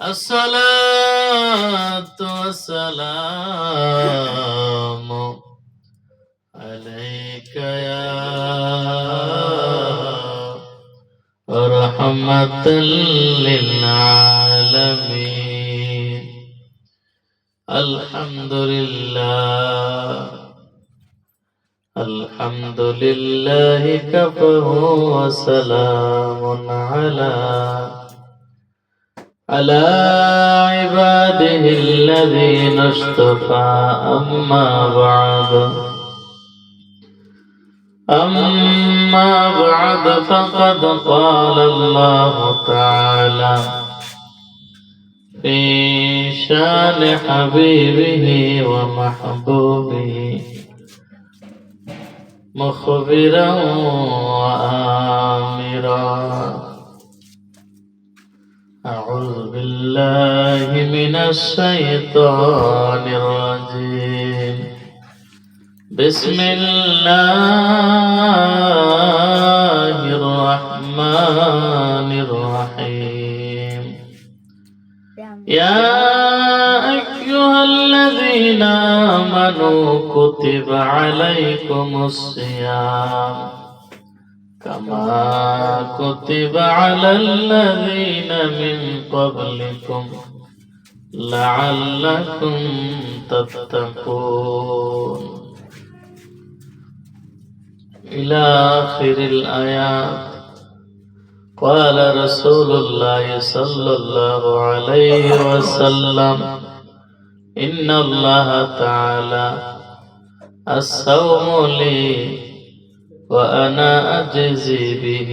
الصلاة والسلام عليك يا رحمة للعالمين. الحمد لله الحمد لله كفى وسلام على عباده الذين اصطفى. أما بعد فقد قال الله تعالى في شان حبيبه ومحبوبه مخبرا وآمرا. أعوذ بالله من الشيطان الرجيم. بسم الله الرحمن الرحيم. يا أيها الذين آمنوا كتب عليكم الصيام كما كتب على الذين من قبلكم لعلكم تتقون إلى آخر الآيات. قال رسول الله صلى الله عليه وسلم إن الله تعالى الصوم لي وأنا أجزي به.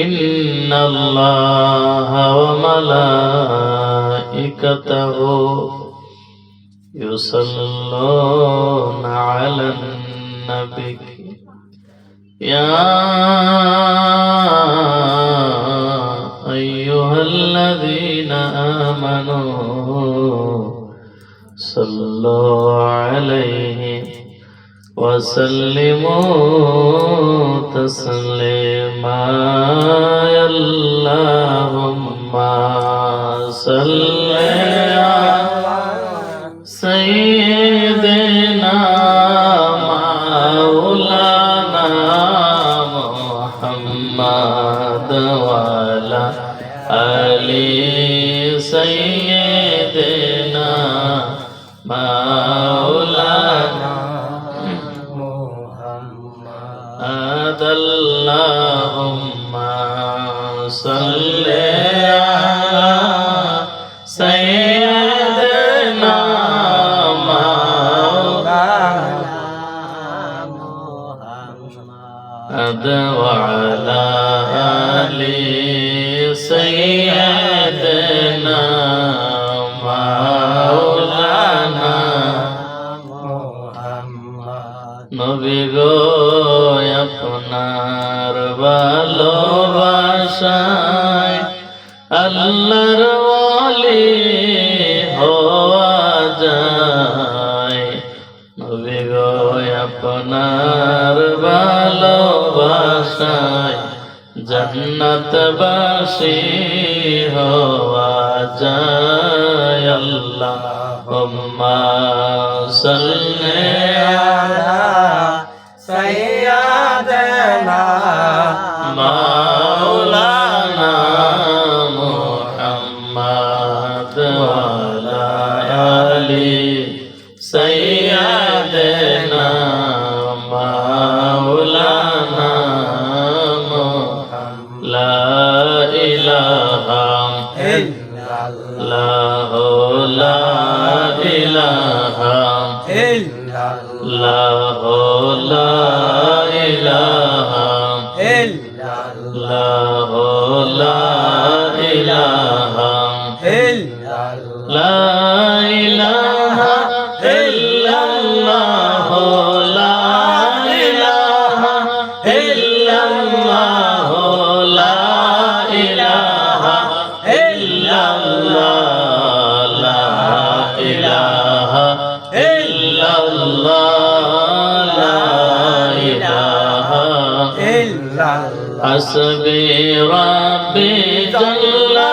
إن الله وملائكته يصلون على النبي يا أيها الذين آمنوا صلوا عليه وسلموا تسليما. اللهم صل على سيدنا مولانا محمد وعلى آل سيدنا مولانا محمد. اللهم صل على سيدنا مولانا محمد وعلى آل سيدنا مولانا محمد. নবী গো আপনার ভালোবাসায় আল্লাহর ওয়ালি হওয়া যায়। নবী গো আপনার ভালোবাসায় জান্নাতবাসী হওয়া যায়। আল্লাহুম্মা সাল্লি আলা সাইয়্যিদিনা মাওলানা মুহাম্মদ ওয়া আলা আলি সাইয়্যিদিনা মাওলানা মুহাম্মদ। লা ইলাহা ইল্লাল্লাহ লা ইলাহা ইল্লাল্লাহ লা ইলাহা ইল্লাল্লাহ লা ইলাহা ইল্লাল্লাহ লা ইলাহা ইল্লাল্লাহ লা ইলাহা ইল্লাল্লাহ লা ইলাহা ইল্লাল্লাহ লা ইলাহা ইল্লাল্লাহ লা ইলাহা ইল্লাল্লাহ। হাসবি রাব্বি জাল্লা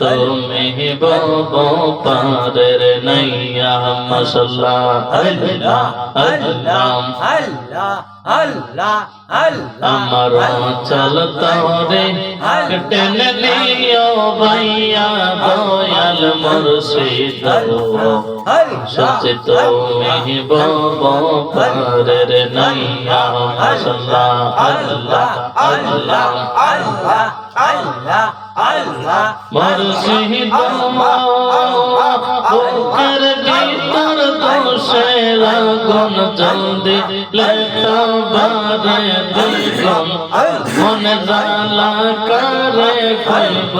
তুমি বাবা পারের নাইয়া মাশাআল্লাহ আল্লাহ আল্লাহ আল্লাহ আল্লাহ আল্লাহ আমার চলতা রে টেনে নিও ভাইয়া দয়াল মুর্শিদ সচে তুমি বাবা পারের নাইয়া মাশাআল্লাহ আল্লাহ আল্লাহ আল্লাহ আল্লাহ আল্লাহ মুর্শিদ বুকের ভিতর দোষের আগুন জলদি লেতা বারে দ্বিগুণ মনে জ্বালা করে কইব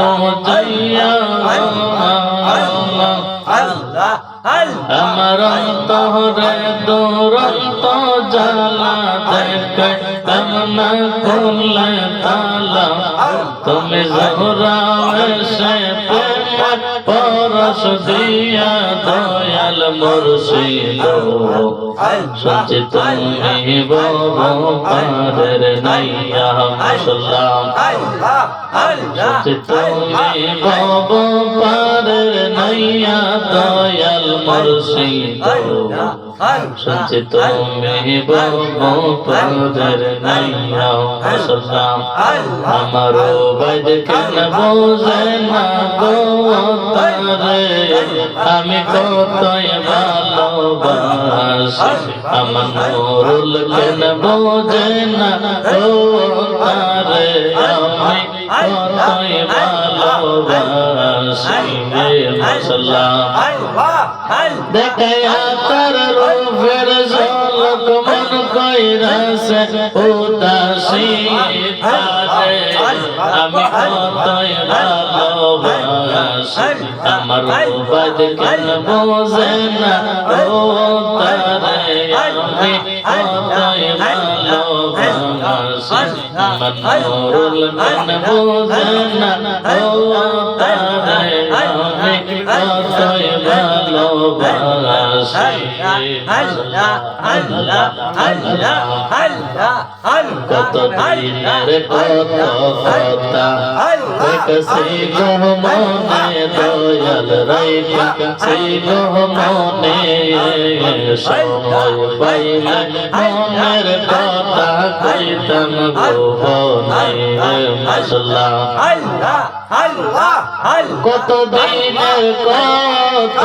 যাইয়া আল্লাহ আল্লাহ আমার অন্তরে দুরন্ত জ্বালা দেখে কামনা করলে তালা তুমি জোহরা এসে প্রেম পরশ দিয়া দয়াল মুর্শিদ সচে তুমি বাবা পারের নাইয়া মাশাআল্লাহ আল্লাহ আল্লাহ সচে তুমি বাবা পারের নাইয়া দয়াল মুর্শিদ সচে তুমি বাবা পারের নাইয়া মাশাআল্লাহ আমার বাইদ কেন বোঝে না গো তারে আমি কতই ভালোবাসি আমার নুরুল কেন বোঝে না গো তারে আমি কতই ভালোবাসি মাশাআল্লাহ দেখে তার রূপের ঝলক মন কইরাছে উদাসী তারে আমি কতই ভালোবাসি আমার রূপদ কেন বোঝে না ও তারে আমি কতই ভালোবাসি আমার নুরুল কেন বোঝে না ও তারে আমি কতই ভালোবাসি আল্লাহ আল্লাহ আল্লাহ আল্লাহ কত দিনের কত কথা দেখছি গো মনে দয়াল রাইখছি গো মনে সময় পাইলে মনের কথা কইতাম গোপনে মাশাআল্লাহ আল্লাহ আল্লাহ আল্লাহ কত দিনের কত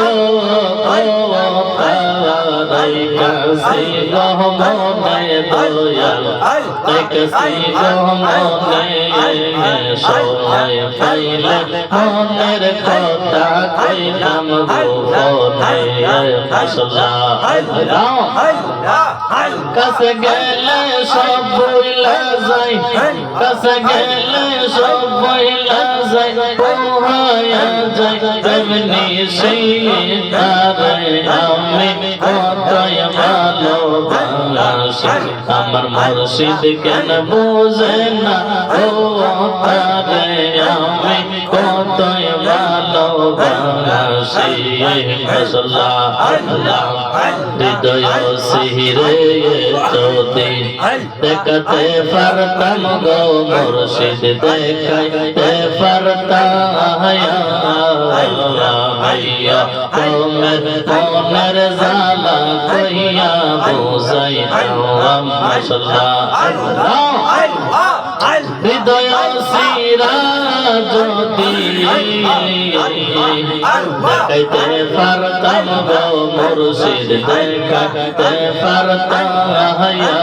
রাইখছি গো মনে দয়াল দেখছি গো মনে সময় পাইলে মনের কথা কইলাম গোপনে মাশাআল্লাহ কাছে গেলে সব ভুলা যায় কাছে গেলে সব ভুলা যায় পোহায়া যায় তেমনি সেই তারে আমি কতই ভালোবাসি আমার মুর্শিদ কেন বোঝে না ও তারে আমি কতই ভালোবাসি মাশাআল্লাহ আল্লাহ হৃদয় সিহিরে যদি দেখাতে পারতাম গো মুর্শিদ দেখাইতে পারতাম ভাইয়া তোমার মনের জ্বালা কইয়া বুঝাইতাম মাশাআল্লাহ হৃদয় সিরা যদি দেখাইতে পারতাম গো মুর্শিদ দেখাইতে পারতাম ভাইয়া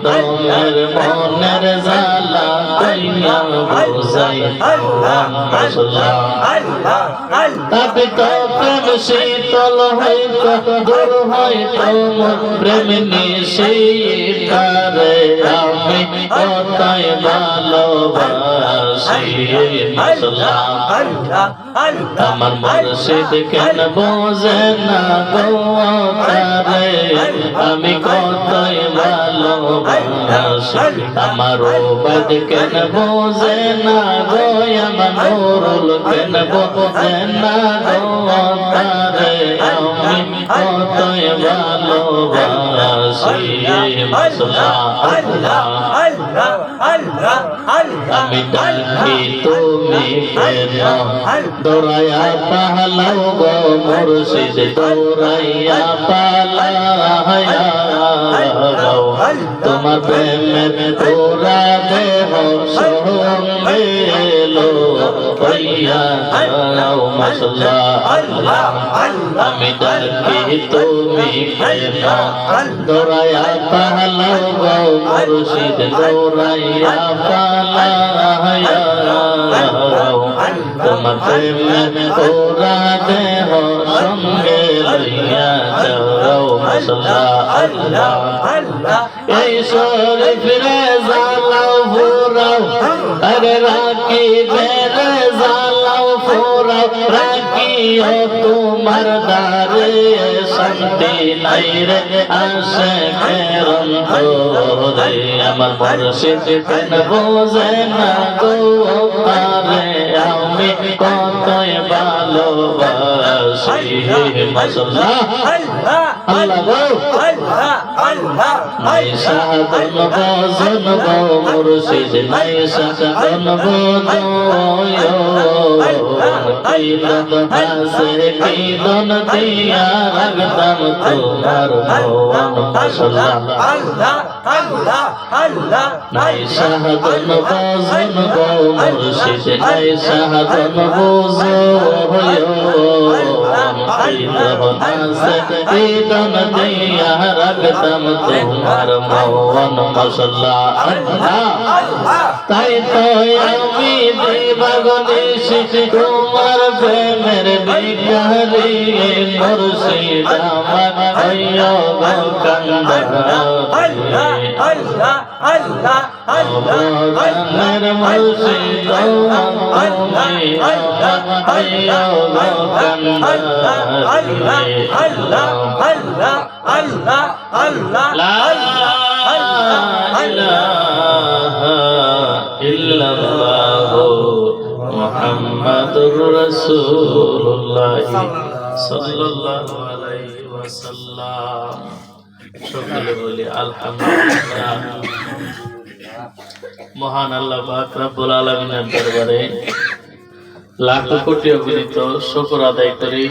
তোমার মনের জ্বালা কইয়া বুঝাইতাম মাশাআল্লাহ তবে তো প্রেম শীতল হইতো দূর হইতো প্রেম নিশিতারে আমি কতই ভালোবাসি মাশাআল্লাহ আমার মুর্শিদ কেন বোঝে না গো তারে আমি কতই ভালোবাসি আমার উবাদ কেন বোঝে না গো আমার নুরুল কেন বোঝে না গো তারে আমি কতই ভালোবাসি মাশাআল্লাহ আল্লাহ আল্লাহ আল্লাহ আল্লাহ আমি ডাকি তুমি কেন দৌড়াইয়া পালাও গো মুর্শিদ দৌড়াইয়া পালাও তোমার প্রেমের পুরা দেহ সঙ্গে এলো হইয়া যাও মশলা আমি ডাকি তুমি কেন দৌড়াইয়া পালাও গো মুর্শিদ দৌড়াইয়া পালাও তোমার প্রেমের পুরা দেহ সঙ্গে লইয়া যাও মশলা এই শরীফ রে জালাও ফুরাও আরে রাখি বেরে জালাও ফুরাও রাখিও তোমার দারে শান্তি নাই রে আসে কেরম তোরে আমার মুর্শিদ কেন বোঝে না গো পারে আমি কতই ভালোবাসি মশলা আল্লাহ গো নাই সাধন ভজন গো মুর্শিদ নাই সাধন ভজন কীর্তন হাসে কীর্তন দিয়া রাখতাম তোমার ভবন মশলা নাই সাধন ভজন গো মুর্শিদ নাই সাধন ভজন কীর্তন হাসে কীর্তন দিয়া রাখতাম তোমার ভবন মশলা তাই তো আমি দিবাগনিশি তোমার প্রেমের ভিখারি মুর্শিদ আমার হইয়া গো কান্দার মুর্শিদ হইয়া গো কান্দার লা ইলাহা ইল্লাল্লাহ মুহাম্মাদুর রাসূলুল্লাহ সাল্লাল্লাহু আলাইহি ওয়াসাল্লাম। সকলে বলি আলহামদুলিল্লাহ। মহান আল্লাহ পাক রব্বুল আলামিনের দরবারে লাখ কোটি অগণিত শুকর আদায় করি।